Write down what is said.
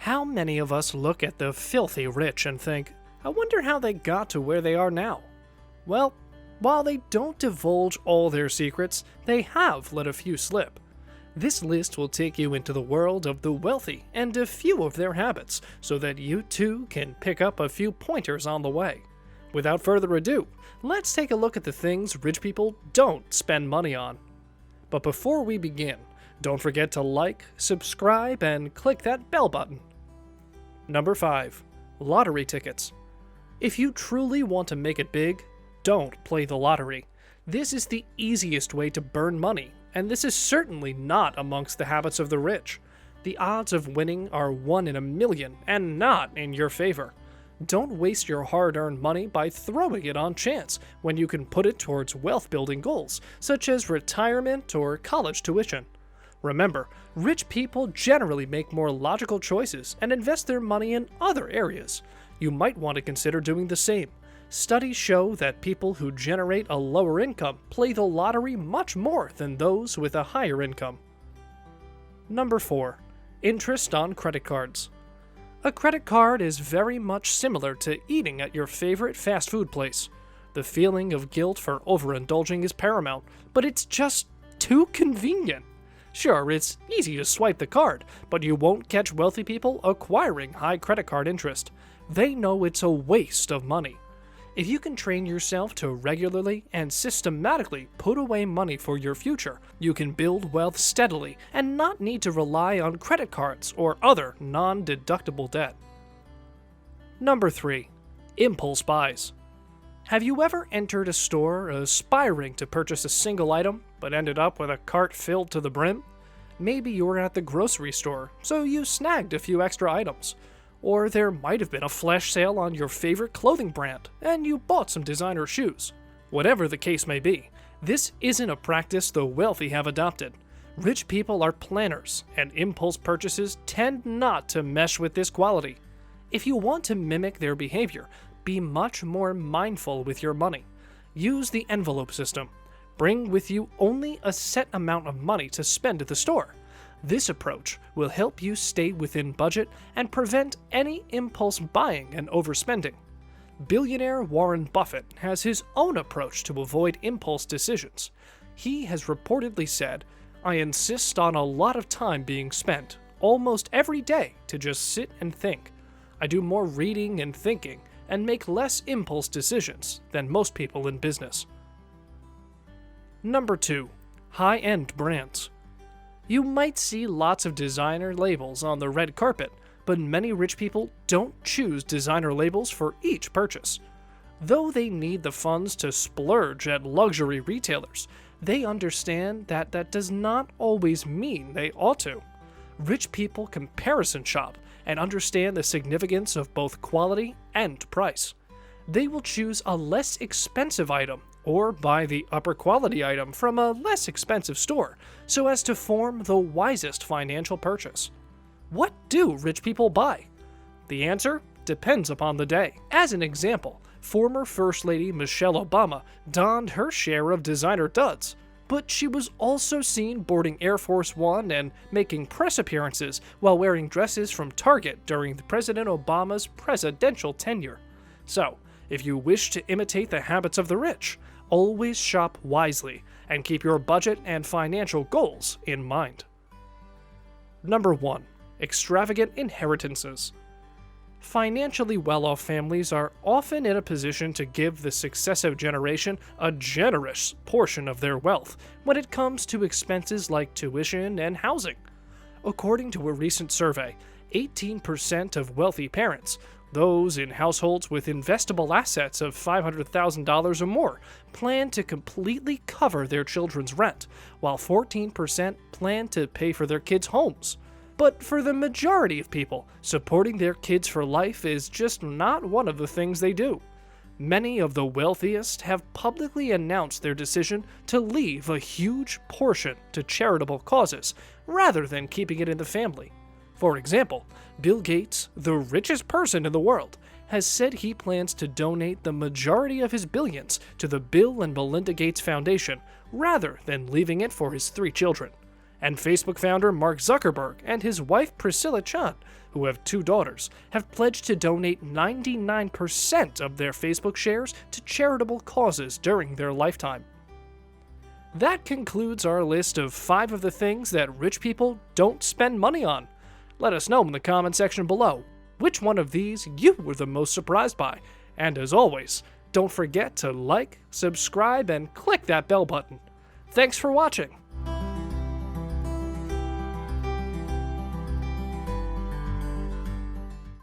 How many of us look at the filthy rich and think, I wonder how they got to where they are now? Well, while they don't divulge all their secrets, they have let a few slip. This list will take you into the world of the wealthy and a few of their habits, so that you too can pick up a few pointers on the way. Without further ado, let's take a look at the things rich people don't spend money on. But before we begin, don't forget to like, subscribe, and click that bell button. Number 5. Lottery tickets. If you truly want to make it big, don't play the lottery. This is the easiest way to burn money, and this is certainly not amongst the habits of the rich. The odds of winning are 1 in a million and not in your favor. Don't waste your hard-earned money by throwing it on chance when you can put it towards wealth-building goals, such as retirement or college tuition. Remember, rich people generally make more logical choices and invest their money in other areas. You might want to consider doing the same. Studies show that people who generate a lower income play the lottery much more than those with a higher income. Number 4. Interest on credit cards. A credit card is very much similar to eating at your favorite fast food place. The feeling of guilt for overindulging is paramount, but it's just too convenient. Sure, it's easy to swipe the card, but you won't catch wealthy people acquiring high credit card interest. They know it's a waste of money. If you can train yourself to regularly and systematically put away money for your future, you can build wealth steadily and not need to rely on credit cards or other non-deductible debt. Number 3. Impulse buys. Have you ever entered a store aspiring to purchase a single item, but ended up with a cart filled to the brim? Maybe you were at the grocery store, so you snagged a few extra items. Or there might have been a flash sale on your favorite clothing brand, and you bought some designer shoes. Whatever the case may be, this isn't a practice the wealthy have adopted. Rich people are planners, and impulse purchases tend not to mesh with this quality. If you want to mimic their behavior, be much more mindful with your money. Use the envelope system. Bring with you only a set amount of money to spend at the store. This approach will help you stay within budget and prevent any impulse buying and overspending. Billionaire Warren Buffett has his own approach to avoid impulse decisions. He has reportedly said, "I insist on a lot of time being spent, almost every day, to just sit and think. I do more reading and thinking and make less impulse decisions than most people in business." Number 2. High-end brands. You might see lots of designer labels on the red carpet, but many rich people don't choose designer labels for each purchase. Though they need the funds to splurge at luxury retailers, they understand that that does not always mean they ought to. Rich people comparison shop and understand the significance of both quality and price. They will choose a less expensive item or buy the upper quality item from a less expensive store so as to form the wisest financial purchase. What do rich people buy? The answer depends upon the day. As an example, former First Lady Michelle Obama donned her share of designer duds, but she was also seen boarding Air Force One and making press appearances while wearing dresses from Target during President Obama's presidential tenure. So, if you wish to imitate the habits of the rich, always shop wisely and keep your budget and financial goals in mind. Number 1. Extravagant inheritances. Financially well-off families are often in a position to give the successive generation a generous portion of their wealth when it comes to expenses like tuition and housing. According to a recent survey, 18% of wealthy parents, those in households with investable assets of $500,000 or more, plan to completely cover their children's rent, while 14% plan to pay for their kids' homes. But for the majority of people, supporting their kids for life is just not one of the things they do. Many of the wealthiest have publicly announced their decision to leave a huge portion to charitable causes, rather than keeping it in the family. For example, Bill Gates, the richest person in the world, has said he plans to donate the majority of his billions to the Bill and Melinda Gates Foundation, rather than leaving it for his 3 children. And Facebook founder Mark Zuckerberg and his wife Priscilla Chan who have 2 daughters, have pledged to donate 99% of their Facebook shares to charitable causes during their lifetime. That concludes our list of 5 of the things that rich people don't spend money on. Let us know in the comment section below which one of these you were the most surprised by. And as always, don't forget to like, subscribe, and click that bell button. Thanks for watching.